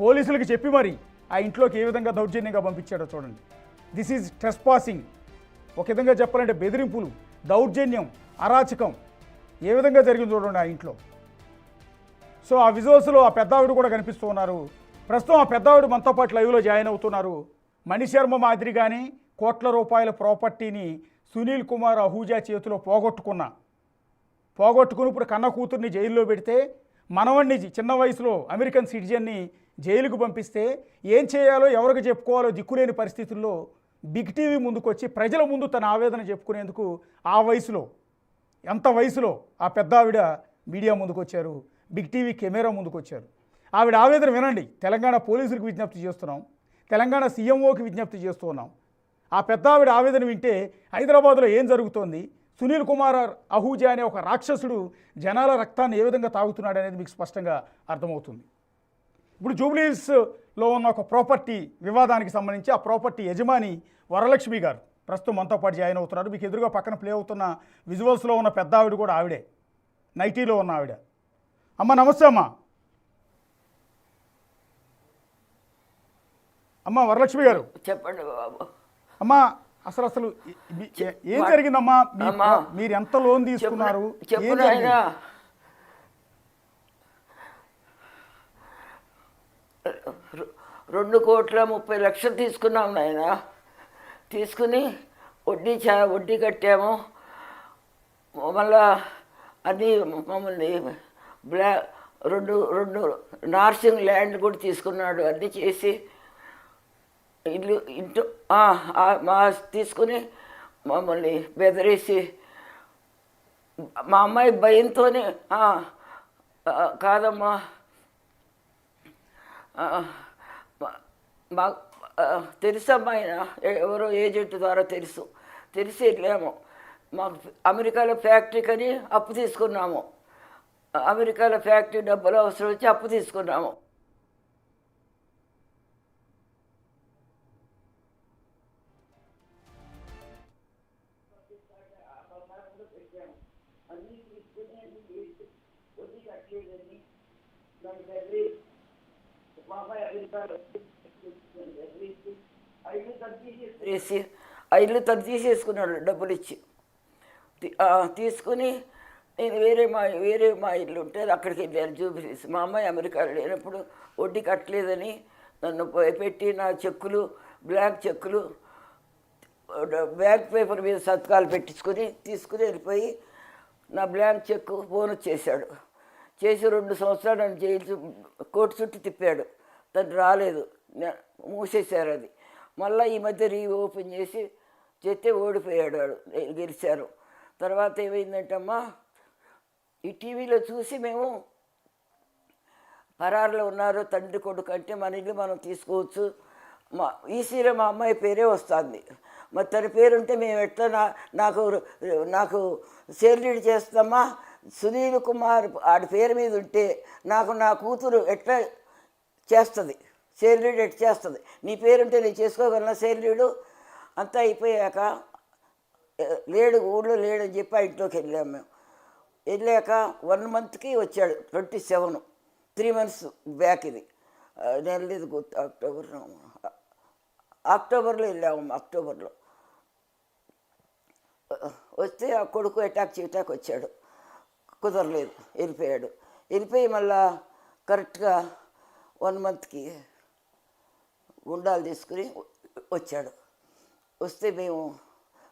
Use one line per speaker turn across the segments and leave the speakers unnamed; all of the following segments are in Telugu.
పోలీసులకు చెప్పి మరి ఆ ఇంట్లోకి ఏ విధంగా దౌర్జన్యంగా పంపించాడో చూడండి. This is trespassing. ఒక విధంగా చెప్పాలంటే బెదిరింపులు, దౌర్జన్యం, అరాచకం ఏ విధంగా జరిగింది చూడండి ఆ ఇంట్లో. సో ఆ విజువల్స్లో ఆ పెద్దావిడ కూడా కనిపిస్తూ ఉన్నారు. ప్రస్తుతం ఆ పెద్దావిడ మనతో పాటు లైవ్లో జాయిన్ అవుతున్నారు. మణిశర్మ మాదిరిగానే కోట్ల రూపాయల ప్రాపర్టీని సునీల్ కుమార్ అహూజా చేతిలో పోగొట్టుకుని ఇప్పుడు కన్న కూతుర్ని జైల్లో పెడితే, మనవణ్ణి చిన్న వయసులో అమెరికన్ సిటిజన్ని జైలుకు పంపిస్తే ఏం చేయాలో ఎవరికి చెప్పుకోవాలో దిక్కులేని పరిస్థితుల్లో బిగ్ టీవీ ముందుకొచ్చి ప్రజల ముందు తన ఆవేదన చెప్పుకునేందుకు ఆ వయసులో, ఎంత వయసులో ఆ పెద్దావిడ మీడియా ముందుకొచ్చారు, బిగ్ టీవీ కెమెరా ముందుకొచ్చారు. ఆవిడ ఆవేదన వినండి. తెలంగాణ పోలీసులకు విజ్ఞప్తి చేస్తున్నాం, తెలంగాణ సీఎంఓకి విజ్ఞప్తి చేస్తున్నాం. ఆ పెద్దావిడ ఆవేదన వింటే హైదరాబాద్లో ఏం జరుగుతోంది, సునీల్ కుమార్ అహూజా అనే ఒక రాక్షసుడు జనాల రక్తాన్ని ఏ విధంగా తాగుతున్నాడు అనేది మీకు స్పష్టంగా అర్థమవుతుంది. ఇప్పుడు జూబ్లీహిల్స్లో ఉన్న ఒక ప్రాపర్టీ వివాదానికి సంబంధించి ఆ ప్రాపర్టీ యజమాని వరలక్ష్మి గారు ప్రస్తుతం మనతో పాటు జాయిన్ అవుతున్నారు. మీకు ఎదురుగా పక్కన ప్లే అవుతున్న విజువల్స్లో ఉన్న పెద్ద ఆవిడ కూడా ఆవిడే, నైటీలో ఉన్న ఆవిడ. అమ్మ నమస్తే. అమ్మ వరలక్ష్మి గారు
చెప్పండి బాబు.
అమ్మ అసలు ఏం జరిగిందమ్మా? మీరు ఎంత లోన్ తీసుకున్నారు?
చెప్పు నాయనా. 2,30,00,000 తీసుకున్నాం నాయన. తీసుకుని వడ్డీ కట్టాము. మళ్ళా అది మమ్మల్ని రెండు నార్సింగ్ ల్యాండ్ కూడా తీసుకున్నాడు. అన్నీ చేసి ఇంట్లో మా తీసుకుని మమ్మల్ని బెదిరేసి, మా అమ్మాయి భయంతోనే కాదమ్మా మా తెలుసమ్మా, ఆయన ఎవరో ఏజెంట్ ద్వారా తెలిసి వెళ్ళాము. మాకు అమెరికాలో ఫ్యాక్టరీ కని అప్పు తీసుకున్నాము. అమెరికాలో ఫ్యాక్టరీ డబ్బులు అవసరం వచ్చి అప్పు తీసుకున్నాము. ఇల్లు తను తీసేసుకున్నాడు డబ్బులు ఇచ్చి. తీసుకుని నేను వేరే మా ఇల్లు ఉంటే అక్కడికి వెళ్ళాను జూబ్లీహిల్స్. మా అమ్మాయి అమెరికాలో లేనప్పుడు వడ్డీ కట్టలేదని నన్ను పెట్టి నా చెక్కులు, బ్లాంక్ చెక్కులు, బ్యాంక్ పేపర్ మీద సంతకాలు పెట్టించుకొని తీసుకుని వెళ్ళిపోయి నా బ్లాంక్ చెక్కు బోనస్ చేశాడు. చేసి 2 సంవత్సరాలు నన్ను జైలు కోర్టు చుట్టూ తిప్పాడు. తను రాలేదు, మూసేశారు అది. మళ్ళీ ఈ మధ్య రీఓపెన్ చేస్తే ఓడిపోయాడు వాడు, గెలిచారు. తర్వాత ఏమైందంటమ్మా, ఈ టీవీలో చూసి మేము పరారులో ఉన్నారు తండ్రి కొడుకు అంటే మన ఇల్లు మనం తీసుకోవచ్చు. ఈసీలో మా అమ్మాయి పేరే వస్తుంది. మరి తన పేరుంటే మేము ఎట్లా నాకు సేల్రీడ్ చేస్తామా? సునీల్ కుమార్ ఆడి పేరు మీద ఉంటే నాకు నా కూతురు ఎట్లా చేస్తుంది, సేల్రీడ్ ఎట్లా చేస్తుంది? నీ పేరుంటే నేను చేసుకోగలనా సేల్రీడు? అంతా అయిపోయాక ఊళ్ళో లేడని చెప్పి ఆ ఇంట్లోకి వెళ్ళాము. మేము వెళ్ళాక 1 మంత్కి వచ్చాడు. 27 3 మంత్స్ బ్యాక్. ఇది నెలలేదు, అక్టోబర్లో వెళ్ళాము. అక్టోబర్లో వస్తే ఆ కొడుకు అటాక్ చేయటానికి వచ్చాడు. కుదరలేదు, వెళ్ళిపోయాడు. వెళ్ళిపోయి మళ్ళా కరెక్ట్గా 1 మంత్కి గుండాలు తీసుకుని వచ్చాడు. వస్తే మేము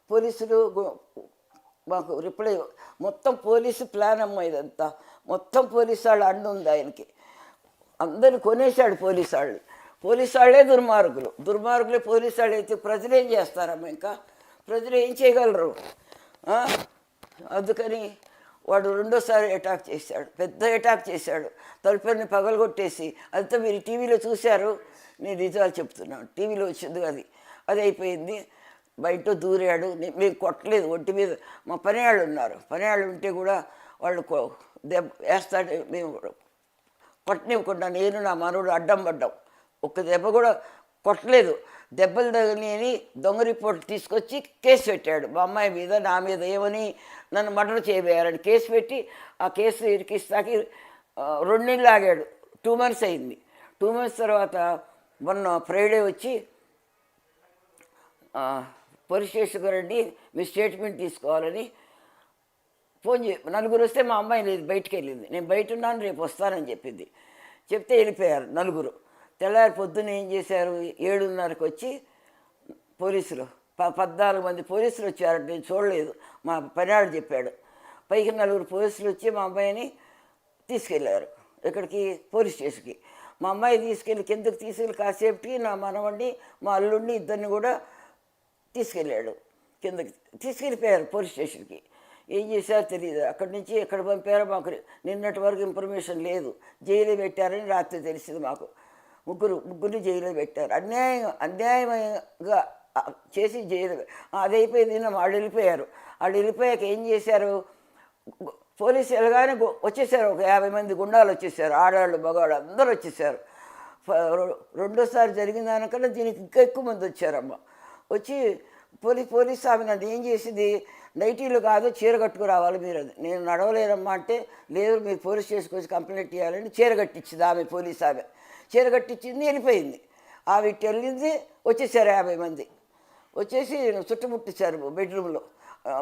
పోలీసులు మాకు రిప్లై, మొత్తం పోలీసు ప్లాన్ అమ్మ ఇదంతా. మొత్తం పోలీసు వాళ్ళు అండుంది ఆయనకి. అందరిని కొనేశాడు పోలీసు వాళ్ళని. పోలీసు వాళ్ళే దుర్మార్గులే పోలీసు వాళ్ళు అయితే ప్రజలు ఏం చేస్తారమ్మ? ఇంకా ప్రజలు ఏం చేయగలరు? అందుకని వాడు 2వ అటాక్ చేశాడు, పెద్ద అటాక్ చేశాడు. తలుపుని పగలగొట్టేసి, అంతా మీరు టీవీలో చూశారు, నేను నిజాలు చెప్తున్నాను. టీవీలో వచ్చింది అది అయిపోయింది. బయట దూరాడు. మేము కొట్టలేదు. ఒంటి మీద మా పనివాళ్ళు ఉన్నారు. పనివాళ్ళు ఉంటే కూడా వాళ్ళు దెబ్బ వేస్తాడు. మేము కొట్టనివ్వకుండా నేను నా మనవడు అడ్డం పడ్డాం. ఒక్క దెబ్బ కూడా కొట్టలేదు. దెబ్బలు తగిలిని దొంగ రిపోర్ట్ తీసుకొచ్చి కేసు పెట్టాడు మా అమ్మాయి మీద, నా మీద. ఏమని? నన్ను మర్డర్ చేయబోయారని కేసు పెట్టి ఆ కేసు ఇరికిస్తాకి 2 నెలలు ఆగాడు. 2 మంత్స్ అయింది. 2 months తర్వాత మొన్న ఫ్రైడే వచ్చి పోలీస్ స్టేషన్కి రండి మీ స్టేట్మెంట్ తీసుకోవాలని ఫోన్ నలుగురు వస్తే మా అమ్మాయి లేదు, బయటికి వెళ్ళింది. నేను బయట ఉన్నాను, రేపు వస్తానని చెప్పింది. చెప్తే వెళ్ళిపోయారు నలుగురు. తెల్లారి పొద్దున్న ఏం చేశారు, 7:30కి వచ్చి పోలీసులు 14 మంది పోలీసులు వచ్చారు. నేను చూడలేదు, మా పనివాడు చెప్పాడు. పైకి 4 పోలీసులు వచ్చి మా అమ్మాయిని తీసుకెళ్ళారు. ఇక్కడికి పోలీస్ స్టేషన్కి. మా అమ్మాయి తీసుకెళ్ళి కిందకి తీసుకెళ్ళి కాసేపటికి నా మనవడిని మా అల్లుడిని ఇద్దరిని కూడా తీసుకెళ్ళాడు. కిందకి తీసుకెళ్ళిపోయారు పోలీస్ స్టేషన్కి. ఏం చేశారో తెలియదు. అక్కడి నుంచి ఎక్కడ పంపారో మాకు నిన్నటి వరకు ఇన్ఫర్మేషన్ లేదు. జైలు పెట్టారని రాత్రి తెలిసింది మాకు. ముగ్గురిని జైల్లో పెట్టారు. అన్యాయంగా చేసి జైలు. అది అయిపోయింది. వాళ్ళు వెళ్ళిపోయారు. వాళ్ళు వెళ్ళిపోయాక ఏం చేశారు, పోలీసు వెళ్ళగానే వచ్చేసారు. ఒక 50 మంది గుండాలు వచ్చేసారు. ఆడవాళ్ళు మగవాళ్ళు అందరూ వచ్చేసారు. రెండోసారి జరిగిన దానికన్నా దీనికి ఇంకా ఎక్కువ మంది వచ్చారమ్మ. వచ్చి పోలీస్ ఆమె నన్ను ఏం చేసింది, నైటీలు కాదు చీర కట్టుకు రావాలి మీరు. నేను నడవలేనమ్మా అంటే, లేదు మీరు పోలీస్ స్టేషన్కి వచ్చి కంప్లైంట్ ఇవ్వాలని చీర కట్టించింది ఆమె. పోలీస్ ఆమె చీర కట్టించింది, వెళ్ళిపోయింది. ఆమె ఇటు వెళ్ళింది. వచ్చేసారు 50 మంది. వచ్చేసి చుట్టుముట్టించారు బెడ్రూమ్లో.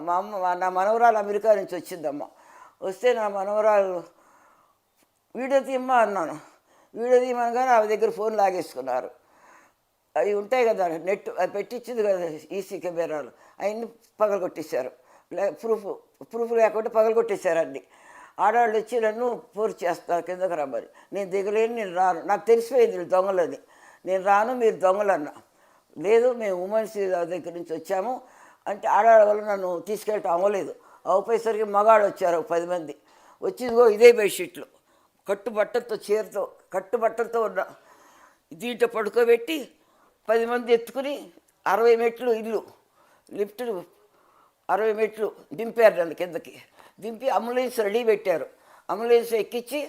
మా అమ్మ నా మనవరాలు అమెరికా నుంచి వచ్చిందమ్మ. వస్తే నా మనవరాలు వీడియో తీయమ్మా అన్నాను. వీడియో తీయమనగానే ఆమె దగ్గర ఫోన్ లాగేసుకున్నారు. అవి ఉంటాయి కదా నెట్, అది పెట్టించింది కదా ఈసీ కెమెరాలు, అవన్నీ పగలగొట్టేశారు. ప్రూఫ్ లేకుండా పగలగొట్టేశారు అన్నీ. ఆడవాళ్ళు వచ్చి నన్ను ఫోర్స్ చేస్తారు కిందకు రమ్మని. నేను దిగలేను, నేను రాను. నాకు తెలిసిపోయింది దొంగలని. నేను రాను, మీరు దొంగలన్నా. లేదు మేము ఉమెన్స్ దగ్గర నుంచి వచ్చాము అంటే ఆడవాళ్ళ వల్ల నన్ను తీసుకెళ్ళటం అవ్వలేదు. అవపోయేసరికి మగాడు వచ్చారు 10 మంది. వచ్చిందిగో ఇదే బెడ్షీట్లు, కట్టుబట్టలతో చీరతో కట్టుబట్టలతో ఉన్న దీంట్లో పడుకోబెట్టి 10 మంది ఎత్తుకుని 60 మెట్లు ఇల్లు లిఫ్ట్ 60 మెట్లు దింపారు. నన్ను కిందకి దింపి అంబులెన్స్ రెడీ పెట్టారు. అంబులెన్స్ ఎక్కించి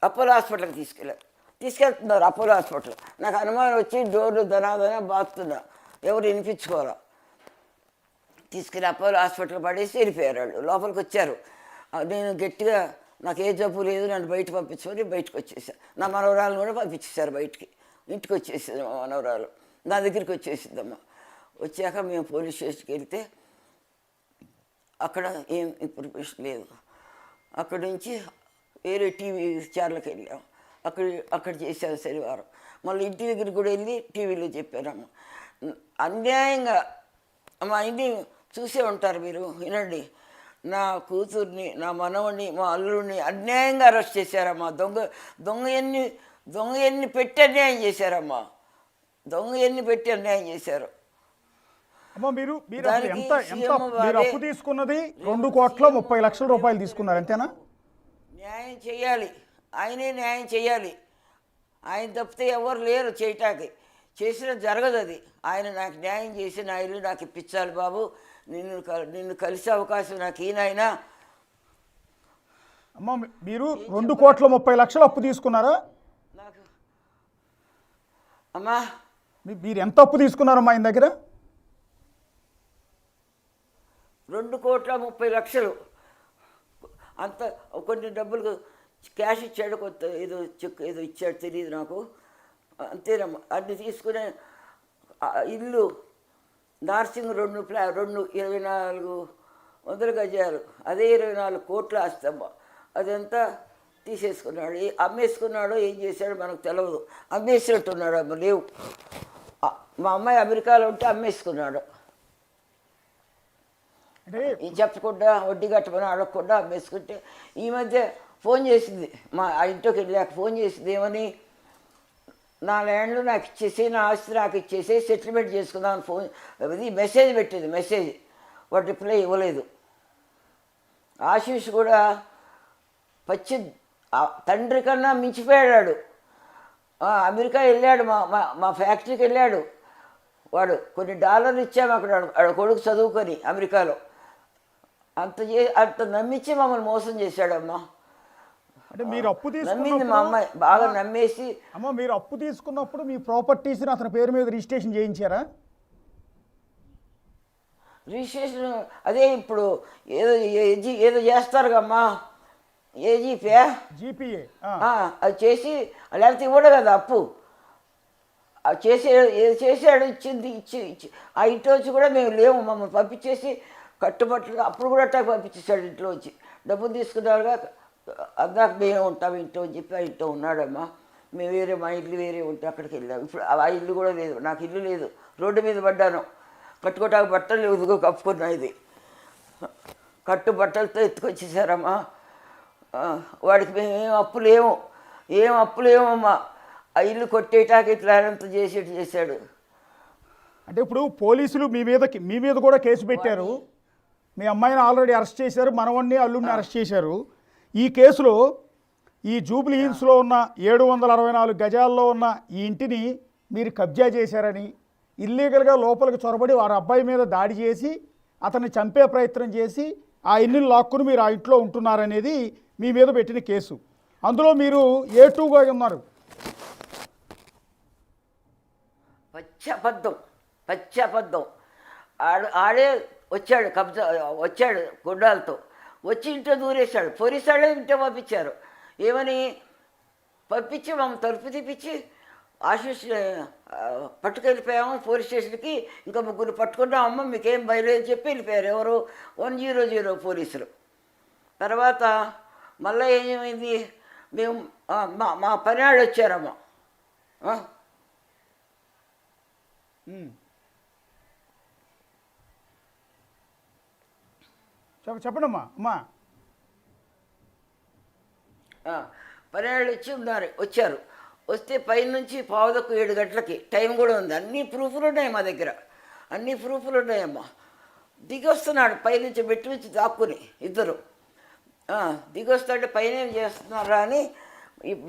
అపోలో హాస్పిటల్కి తీసుకెళ్తున్నారు. Apollo hospital. నాకు అనుమానం వచ్చి డోర్లు దనాదన బాతున్నా, ఎవరు వినిపించుకోవాలా. తీసుకెళ్ళి అపోలో హాస్పిటల్ పడేసి వెళ్ళిపోయారు. వాళ్ళు లోపలికి వచ్చారు. నేను గట్టిగా నాకు ఏ జబ్బు లేదు, నన్ను బయట పంపించుకొని బయటకు వచ్చేసాను. నా మనవరాలను కూడా పంపించేశారు బయటికి. ఇంటికి వచ్చేసింది మా మనవరాలు, నా దగ్గరికి వచ్చేసిందమ్మ. వచ్చాక మేము పోలీస్ స్టేషన్కి వెళ్తే అక్కడ ఏం ఇన్ఫర్మేషన్ లేదు. అక్కడి నుంచి వేరే టీవీ ఛానల్కి వెళ్ళాం. అక్కడ చేశాను శనివారం. మళ్ళీ ఇంటి దగ్గరికి కూడా వెళ్ళి టీవీలో చెప్పారమ్మ. అన్యాయంగా మా ఇంటిని చూసే ఉంటారు మీరు, వినండి. నా కూతుర్ని, నా మనవడిని, మా అల్లుడిని అన్యాయంగా అరెస్ట్ చేశారమ్మా. దొంగ ఎన్ని పెట్టి అన్యాయం చేశారమ్మా. దొంగ ఎన్ని పెట్టి అన్యాయం చేశారు.
అమ్మ మీరు అప్పు తీసుకున్నది 2,30,00,000 రూపాయలు తీసుకున్నారు, అంతేనా?
న్యాయం చేయాలి, ఆయనే న్యాయం చేయాలి. ఆయన తప్పితే ఎవరు లేరు చేయటానికి. చేసిన జరగదు అది. ఆయన నాకు న్యాయం చేసి నా ఇల్లు నాకు ఇప్పించాలి బాబు. నిన్ను కలిసే అవకాశం నాకు ఈయనైనా.
అమ్మ మీరు 2,30,00,000 అప్పు తీసుకున్నారా?
నాకు అమ్మా
మీరు ఎంత అప్పు తీసుకున్నారమ్మా ఆయన దగ్గర?
2,30,00,000. అంత కొన్ని డబ్బులు క్యాష్ ఇచ్చాడు, కొత్త ఏదో చెక్ ఏదో ఇచ్చాడు తెలియదు నాకు. అంతేనమ్మా. అన్ని తీసుకునే ఇల్లు నార్సింగ్ 2,24,00,000 గజాలు, అదే 24 కోట్ల ఆస్తమ్మ. అదంతా తీసేసుకున్నాడు. అమ్మేసుకున్నాడో ఏం చేశాడో మనకు తెలియదు. అమ్మేసినట్టున్నాడు. అమ్మ లేవు. మా అమ్మాయి అమెరికాలో ఉంటే అమ్మేసుకున్నాడు. చెప్పకుండా వడ్డీ కట్టమని అడగకుండా అమ్మేసుకుంటే ఈ మధ్య ఫోన్ చేసింది. మా ఇంట్లోకి వెళ్ళాక ఫోన్ చేసింది. ఏమని, నా ల్యాండ్లు నాకు ఇచ్చేసి, నా ఆస్తి నాకు ఇచ్చేసి సెటిల్మెంట్ చేసుకుందామని ఫోన్ అది మెసేజ్ పెట్టింది. మెసేజ్ వాడు రిప్లై ఇవ్వలేదు. ఆశీష్ కూడా తండ్రి కన్నా మించిపోయాడు. అమెరికా వెళ్ళాడు, మా ఫ్యాక్టరీకి వెళ్ళాడు. వాడు కొన్ని $1 ఇచ్చాము అక్కడ కొడుకు చదువుకొని అమెరికాలో. అంత నమ్మించి మమ్మల్ని మోసం చేశాడమ్మా.
అంటే మీరు అప్పు
నమ్మింది మా అమ్మాయి, బాగా నమ్మేసి.
అమ్మ మీరు అప్పు తీసుకున్నప్పుడు మీ ప్రాపర్టీస్ని అతని పేరు మీద రిజిస్ట్రేషన్ చేయించారా?
రిజిస్ట్రేషన్ అదే ఇప్పుడు ఏదో చేస్తారు కమ్మా. ఏ జీపే
జీపీఏ
అది చేసి లేకపోతే ఇవ్వడు కదా అప్పు అది చేసాడు ఇచ్చింది ఇచ్చి ఆ ఇంట్లో వచ్చి కూడా మేము లేము మమ్మల్ని పంపించేసి కట్టుబట్టలు అప్పుడు కూడా అట్టా పంపించేసాడు ఇంట్లో వచ్చి డబ్బులు తీసుకున్నాడుగా అందాక మేము ఉంటాం ఇంట్లో అని చెప్పి ఆ ఇంట్లో ఉన్నాడమ్మా మేము వేరే మా ఇల్లు వేరే ఉంటే అక్కడికి వెళ్ళాము ఇప్పుడు ఆ ఇల్లు కూడా లేదు నాకు ఇల్లు లేదు రోడ్డు మీద పడ్డాను కట్టుకోవటానికి బట్టలు లేవు కప్పుకున్నా ఇది కట్టు బట్టలతో ఎత్తుకొచ్చేసారమ్మా వాడికి మేము ఏం అప్పు లేమమ్మా ఆ ఇల్లు కొట్టేటాకి ఇట్లా అంత చేశాడు.
అంటే ఇప్పుడు పోలీసులు మీ మీద కూడా కేసు పెట్టారు. మీ అమ్మాయిని ఆల్రెడీ అరెస్ట్ చేశారు, మనవణ్ణి అల్లుడిని అరెస్ట్ చేశారు. ఈ కేసులో ఈ జూబ్లీ హిల్స్లో ఉన్న 764 గజాల్లో ఉన్న ఈ ఇంటిని మీరు కబ్జా చేశారని, ఇల్లీగల్గా లోపలికి చొరబడి వారి అబ్బాయి మీద దాడి చేసి అతన్ని చంపే ప్రయత్నం చేసి ఆ ఇల్లుని లాక్కుని మీరు ఆ ఇంట్లో ఉంటున్నారనేది మీ మీద పెట్టిన కేసు. అందులో మీరు A2గా ఉన్నారు.
పచ్చబద్ధం ఆడే వచ్చాడు గుండాలతో వచ్చి ఇంట్లో దూరేశాడు. పోలీసాడే ఇంట్లో పంపించారు. ఏమని పంపించి మమ్మల్ని తలుపు తీపిచ్చి ఆశీష్ పట్టుకెళ్ళిపోయాము పోలీస్ స్టేషన్కి. ఇంకా 3 పట్టుకున్నామమ్మ మీకేం బయలుదేరి చెప్పి వెళ్ళిపోయారు. ఎవరు 100 పోలీసులు. తర్వాత మళ్ళీ ఏమైంది, మేము మా పనివాళ్ళు వచ్చారమ్మ.
చెప్పండమ్మా.
పనివాళ్ళు వచ్చారు. వస్తే పైనుంచి 6:45 గంటలకి టైం కూడా ఉంది. అన్ని ప్రూఫ్లు ఉన్నాయి మా దగ్గర, అన్ని ప్రూఫ్లు ఉన్నాయమ్మా. దిగి వస్తున్నాడు పైనుంచి మెట్టు నుంచి దాక్కుని ఇద్దరు. దిగి వస్తాడు పైన ఏం చేస్తున్నారా అని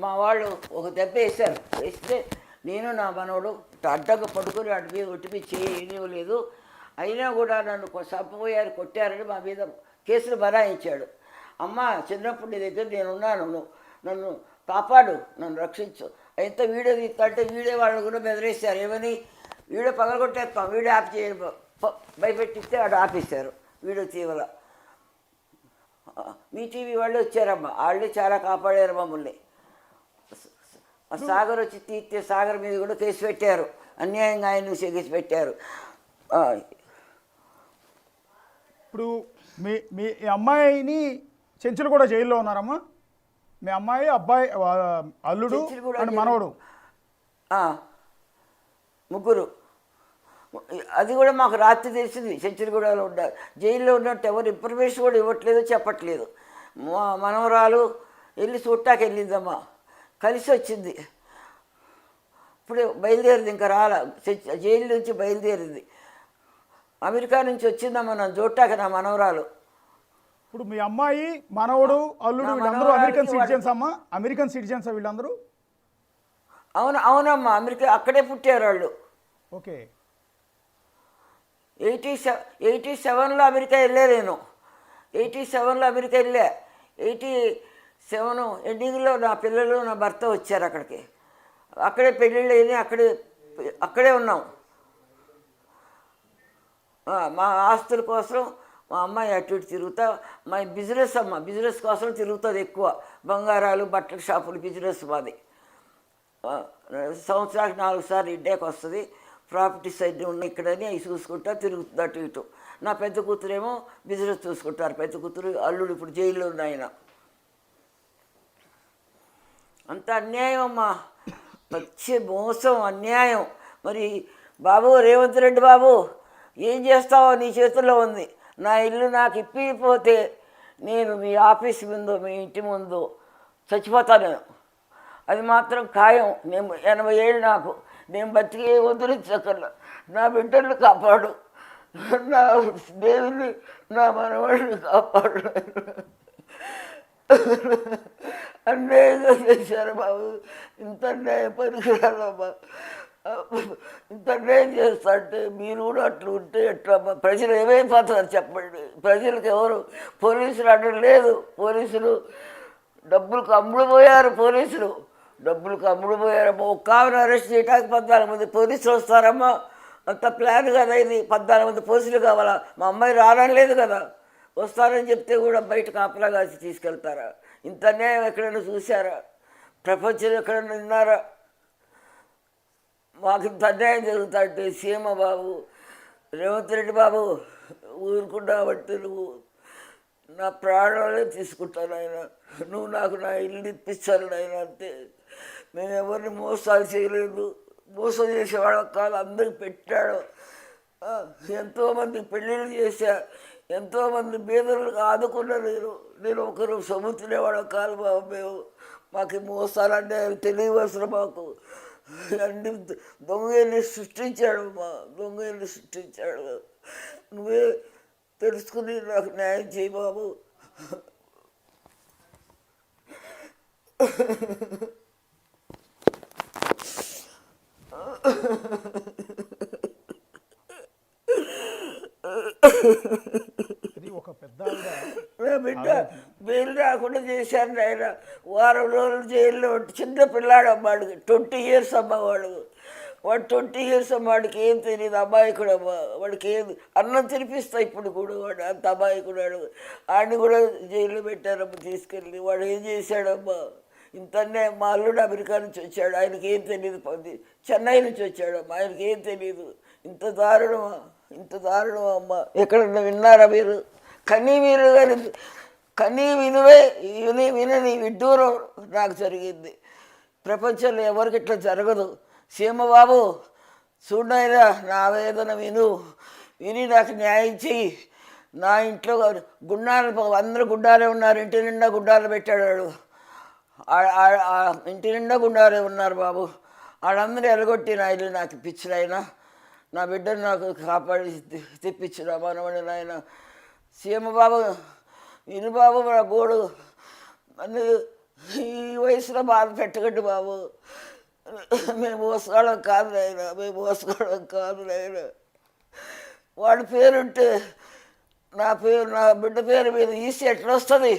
మా వాళ్ళు ఒక దెబ్బ వేశారు. వేస్తే నేను నా మనవడు అడ్డంగా పడుకొని అడిగి ఒట్టిపి చేయలేదు. అయినా కూడా నన్ను చంపబోయారు, కొట్టారని మా మీద కేసులు బనాయించాడు. అమ్మ చిన్నప్పుడు నీ దగ్గర నేనున్నాను, నన్ను కాపాడు, నన్ను రక్షించు. అయితే వీడియో తీస్తుంటే వీడియో వాళ్ళు కూడా బెదిరేశారు. ఏమని వీడియో పగలగొట్టేస్తాం, వీడియో ఆఫ్ చేయ భయపెట్టిస్తే వాడు ఆపేశారు వీడియో తీవల. మీ టీవీ వాళ్ళు వచ్చారమ్మా, వాళ్ళే చాలా కాపాడారు మమ్మల్ని. సాగర్ వచ్చి తీస్తే సాగర్ మీద కూడా కేసు పెట్టారు, అన్యాయంగా ఆయన కేసు పెట్టారు.
ఇప్పుడు మీ అమ్మాయిని చెంచులు కూడా జైల్లో ఉన్నారమ్మా. మీ అమ్మాయి అబ్బాయి అల్లుడు అండ్ మనవడు
3. అది కూడా మాకు రాత్రి తెలిసింది. చెంచులగూడలో ఉన్నారు, జైల్లో ఉన్నట్టు ఎవరు ఇన్ఫర్మేషన్ కూడా ఇవ్వట్లేదు, చెప్పట్లేదు. మా మనవరాలు వెళ్ళి చూడటానికి వెళ్ళిందమ్మా, కలిసి వచ్చింది. ఇప్పుడు బయలుదేరింది, ఇంకా రాలా, జైలు నుంచి బయలుదేరింది. అమెరికా నుంచి వచ్చిందమ్మా నన్ను చూడటానికి నా మనవరాలు.
ఇప్పుడు మీ అమ్మాయి మనవడు అల్లుడు వీళ్ళందరూ అమెరికన్ సిటిజన్స్ అమ్మా? అమెరికన్ సిటిజన్స్ వీళ్ళందరూ?
అవునమ్మా, అమెరికా అక్కడే పుట్టారు వాళ్ళు.
ఓకే.
87లో అమెరికా వెళ్ళా నేను. 87లో అమెరికా వెళ్ళా. 87 ఎండింగ్లో నా పిల్లలు నా భర్త వచ్చారు అక్కడికి. అక్కడే పెళ్ళిళ్ళు అయినాయి, అక్కడే ఉన్నాం. మా ఆస్తుల కోసం మా అమ్మాయి అటు ఇటు తిరుగుతా. మా బిజినెస్ అమ్మ, బిజినెస్ కోసం తిరుగుతుంది ఎక్కువ. బంగారాలు బట్టల షాపులు బిజినెస్ మాది. సంవత్సరానికి 4 సార్లు ఇండియాకి వస్తుంది. ప్రాపర్టీస్ అన్నీ ఉన్నాయి ఇక్కడని అవి చూసుకుంటా తిరుగుతుంది అటు ఇటు. నా పెద్ద కూతురేమో బిజినెస్ చూసుకుంటారు. పెద్ద కూతురు అల్లుడు ఇప్పుడు జైల్లో ఉన్న ఆయన. అంత అన్యాయం అమ్మా, పచ్చి మోసం, అన్యాయం. మరి బాబు రేవంత్ రెడ్డి బాబు ఏం చేస్తావో నీ చేతుల్లో ఉంది. నా ఇల్లు నాకు ఇప్పిపోతే నేను మీ ఆఫీస్ ముందు మీ ఇంటి ముందు చచ్చిపోతాను. అది మాత్రం ఖాయం. నేను 80 ఏళ్ళు నాకు, నేను బతికే వదిలించకల్లా. నా బిడ్డలు కాపాడు, నా దేవుని నా మనవాడిని కాపాడు. అన్యాయంగా చేశారు బాబు, ఇంత అన్యాయం పనికిరాలమ్మా. ఇంత అన్యాయం చేస్తా అంటే మీరు కూడా అట్లా ఉంటే ఎట్లా? ప్రజలు ఏమైపోతారు చెప్పండి? ప్రజలకు ఎవరు పోలీసులు అనడం లేదు. పోలీసులు డబ్బులకు అమ్ముడుపోయారు. డబ్బులకు అమ్ముడుపోయారమ్మా. ఒక్క ఆమెను అరెస్ట్ చేయడానికి 14 మంది పోలీసులు వస్తారమ్మా. అంత ప్లాన్ కదా ఇది. 14 మంది పోలీసులు కావాలా? మా అమ్మాయి రావడం లేదు కదా. వస్తారని చెప్తే కూడా బయట కాపలా కాసి తీసుకెళ్తారా? ఇంత అన్యాయం ఎక్కడైనా చూసారా? ప్రపంచంలో ఎక్కడైనా విన్నారా? మాకు ఇంత అన్యాయం జరుగుతుంటే సీఎం బాబు, రేవంత్ రెడ్డి బాబు ఊరుకున్నావంటే నువ్వు నా ప్రాణాలే తీసుకుంటాను ఆయన. నువ్వు నాకు నా ఇల్లు ఇప్పించాను ఆయన. అంతే. మేము ఎవరిని మోసాలు చేయలేదు, మోసం చేసేవాళ్ళం కాదు. అందరికి పెట్టాడు. ఎంతోమంది పెళ్ళిళ్ళు చేశా, ఎంతోమంది బీదలకు ఆదుకున్నా. నేను ఒకరు సొమ్ముతినేవాళ్ళం కాదు బాబు. మేము మాకు మోసాలంటే తెలియవలసిన మాకు అన్ని దొంగల్ని సృష్టించాడు. మా దొంగల్ని సృష్టించాడు. నువ్వే తెలుసుకుని నాకు న్యాయం చేయి బాబు.
ఇది ఒక పెద్ద
బిడ్డ బెయిల్ రాకుండా చేశారు ఆయన. వారం రోజులు జైల్లో చిన్న పిల్లాడు అమ్మాడు, 20 years అమ్మ వాడు. 20 years వాడికి ఏం తెలియదు. అమాయకుడు అమ్మ వాడికి ఏం అన్నం తినిపిస్తా ఇప్పుడు కూడా. వాడు అంత అమాయకుడు. ఆడిని కూడా జైల్లో పెట్టారమ్మ తీసుకెళ్ళి. వాడు ఏం చేశాడమ్మా? ఇంతనే మా అల్లుడు అమెరికా నుంచి వచ్చాడు, ఆయనకి ఏం తెలియదు. చెన్నై నుంచి వచ్చాడమ్మా, ఆయనకి ఏం తెలియదు. ఇంత దారుణమా? ఇంత దారుణమా అమ్మ? ఎక్కడన్నా విన్నారా మీరు? మీరు కానీ వినువే వినని విడ్డూరం నాకు జరిగింది. ప్రపంచంలో ఎవరికి ఇట్లా జరగదు. సీమబాబు చూడైనా నా వేదన విని నాకు న్యాయం చెయ్యి. నా ఇంట్లో గుండాలు అందరూ గుండాలే ఉన్నారు. ఇంటి నిండా గుండాలు పెట్టాడు. ఇంటి నిండా గుండాలే ఉన్నారు బాబు. వాళ్ళందరూ ఎలగొట్టి నా ఇల్లు నాకు ఇప్పించిన ఆయన. నా బిడ్డను నాకు కాపాడి తెప్పించిన మనవడి నాయన. సీఎం బాబు విను బాబు. నా గోడు నన్ను ఈ వయసులో బాధ పెట్టకండి బాబు. మేము మోసుకోవడం కాదు నాయన, మేము మోసుకోవడం కాదు నాయన. వాడి పేరుంటే నా బిడ్డ పేరు మీద ఈసీ ఎట్లా వస్తుంది?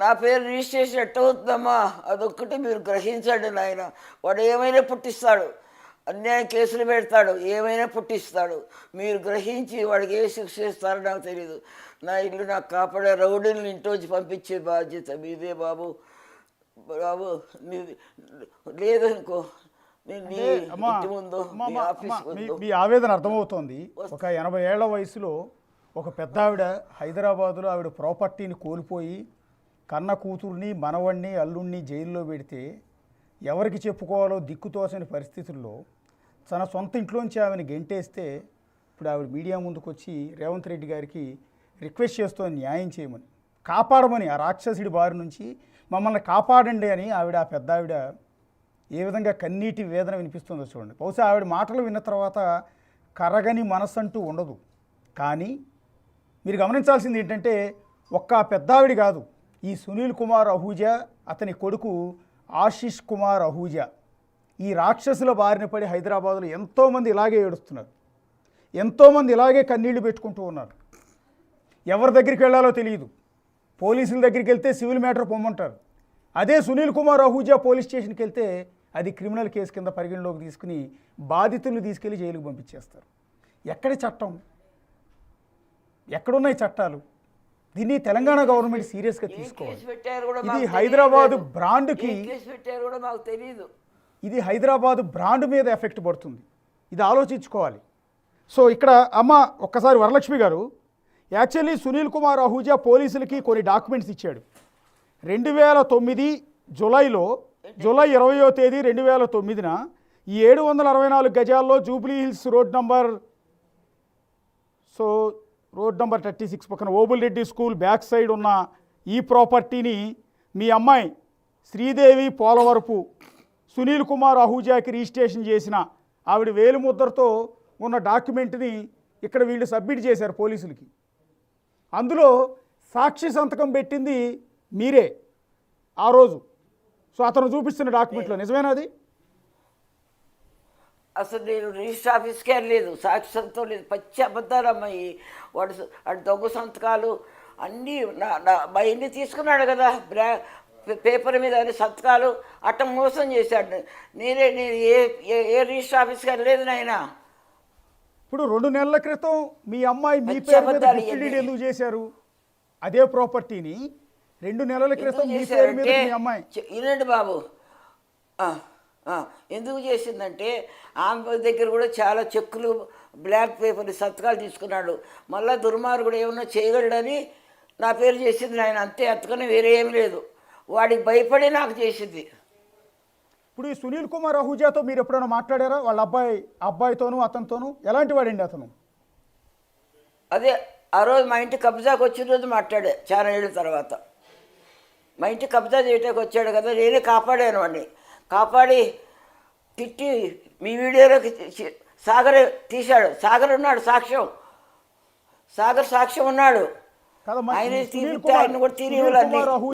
నా పేరు రిజిస్ట్రేషన్ ఎట్టవుతుందమ్మా? అదొక్కటి మీరు గ్రహించండి నాయన. వాడు ఏమైనా పుట్టిస్తాడు, అన్యాయం కేసులు పెడతాడు, ఏమైనా పుట్టిస్తాడు. మీరు గ్రహించి వాడికి ఏ శిక్ష ఇస్తారో నాకు తెలియదు. నా ఇల్లు నాకు కాపాడే రౌడీని ఇంట్లోంచి పంపించే బాధ్యత మీదే బాబు. బాబు లేదనుకో,
మీ ఆవేదన అర్థమవుతోంది. ఒక 80 ఏళ్ల వయసులో ఒక పెద్ద ఆవిడ హైదరాబాదులో ఆవిడ ప్రాపర్టీని కోల్పోయి కన్న కూతుర్ని, మనవణ్ణి, అల్లుణ్ణి జైల్లో పెడితే ఎవరికి చెప్పుకోవాలో దిక్కుతోసని పరిస్థితుల్లో తన సొంత ఇంట్లోంచి ఆమెను గెంటేస్తే ఇప్పుడు ఆవిడ మీడియా ముందుకు వచ్చి రేవంత్ రెడ్డి గారికి రిక్వెస్ట్ చేస్తూ న్యాయం చేయమని, కాపాడమని, ఆ రాక్షసుడి బారి నుంచి మమ్మల్ని కాపాడండి అని ఆవిడ, ఆ పెద్ద ఆవిడ ఏ విధంగా కన్నీటి వేదన వినిపిస్తుందో చూడండి. బహుశా ఆవిడ మాటలు విన్న తర్వాత కరగని మనస్సంటూ ఉండదు. కానీ మీరు గమనించాల్సింది ఏంటంటే ఒక్క పెద్ద ఆవిడ కాదు, ఈ సునీల్ కుమార్ అహూజా, అతని కొడుకు ఆశీష్ కుమార్ అహూజా ఈ రాక్షసుల బారిన పడి హైదరాబాదులో ఎంతోమంది ఇలాగే ఏడుస్తున్నారు. ఎంతోమంది ఇలాగే కన్నీళ్లు పెట్టుకుంటూ ఉన్నారు. ఎవరి దగ్గరికి వెళ్ళాలో తెలియదు. పోలీసుల దగ్గరికి వెళ్తే సివిల్ మ్యాటర్ పొమ్మంటారు. అదే సునీల్ కుమార్ అహూజా పోలీస్ స్టేషన్కి వెళ్తే అది క్రిమినల్ కేసు కింద పరిగణలోకి తీసుకుని బాధితులను తీసుకెళ్లి జైలుకు పంపించేస్తారు. ఎక్కడి చట్టం? ఎక్కడున్నాయి చట్టాలు? దీన్ని తెలంగాణ గవర్నమెంట్ సీరియస్గా తీసుకోవాలి. ఇది హైదరాబాదు బ్రాండ్కి, ఇది హైదరాబాదు బ్రాండ్ మీద ఎఫెక్ట్ పడుతుంది. ఇది ఆలోచించుకోవాలి. సో ఇక్కడ అమ్మ ఒక్కసారి వరలక్ష్మి గారు, యాక్చువల్లీ సునీల్ కుమార్ అహూజా పోలీసులకి కొన్ని డాక్యుమెంట్స్ ఇచ్చాడు. 2009 జూలైలో, జూలై 20వ తేదీ 2009న ఈ 764 గజాల్లో జూబ్లీ హిల్స్ రోడ్ నంబర్ 36 పక్కన Obul Reddy school back side ఉన్న ఈ ప్రాపర్టీని మీ అమ్మాయి శ్రీదేవి పోలవరపు సునీల్ కుమార్ అహూజాకి రిజిస్ట్రేషన్ చేసిన ఆవిడ వేలిముద్రతో ఉన్న డాక్యుమెంట్ని ఇక్కడ వీళ్ళు సబ్మిట్ చేశారు పోలీసులకి. అందులో సాక్షి సంతకం పెట్టింది మీరే ఆ రోజు. సో అతను చూపిస్తున్న డాక్యుమెంట్లో నిజమేనా?
అసలు నేను రిజిస్టర్ ఆఫీస్కి వెళ్ళలేదు, సాక్షి సంతకం లేదు, పచ్చి అబద్ధాలమ్మాయి. వాడు దొంగ సంతకాలు అన్నీ మా ఇల్లు తీసుకున్నాడు కదా, పేపర్ మీద అన్ని సంతకాలు అట్ట మోసం చేశాడు. నేను ఏ రిజిస్టర్ ఆఫీస్కి వెళ్ళలేదు నాయన.
ఇప్పుడు 2 నెలల క్రితం మీ అమ్మాయి మీ పేరు మీద డిస్ట్రిబ్యూట్ ఎందుకు చేశారు? అదే ప్రాపర్టీని 2 నెలల క్రితం
ఎందుకు
మీ పేరు మీద
చేశారంటే
మీ అమ్మాయి
వినండి బాబు, ఆ, ఎందుకు చేసిందంటే ఆమె దగ్గర కూడా చాలా చెక్కులు బ్లాక్ పేపర్ సంతకాలు తీసుకున్నాడు. మళ్ళా దుర్మార్గుడు ఏమన్నా చేయగలడని నా పేరు చేసింది ఆయన, అంతే, అంతకని వేరే ఏం లేదు. వాడికి భయపడి నాకు చేసింది.
ఇప్పుడు ఈ సునీల్ కుమార్ అహూజాతో మీరు ఎప్పుడైనా మాట్లాడారా? వాళ్ళ అబ్బాయితోనూ అతనితోనూ ఎలాంటి వాడండి అతను?
అదే ఆ రోజు మా ఇంటి కబ్జాకి వచ్చిన రోజు మాట్లాడే, చాలా ఏళ్ళ తర్వాత. మా ఇంటి కబ్జా చేయటానికి వచ్చాడు కదా, నేనే కాపాడాను వాడిని. కాపాడి తిట్టి మీ వీడియోలోకి సాగర్ తీశాడు. సాగర్ ఉన్నాడు సాక్ష్యం, సాగర్ సాక్ష్యం ఉన్నాడు.
కదా
ఆయన
సునీల్
తీపిస్తే ఆయన కూడా
కుమార్
తీనివ్వాలని.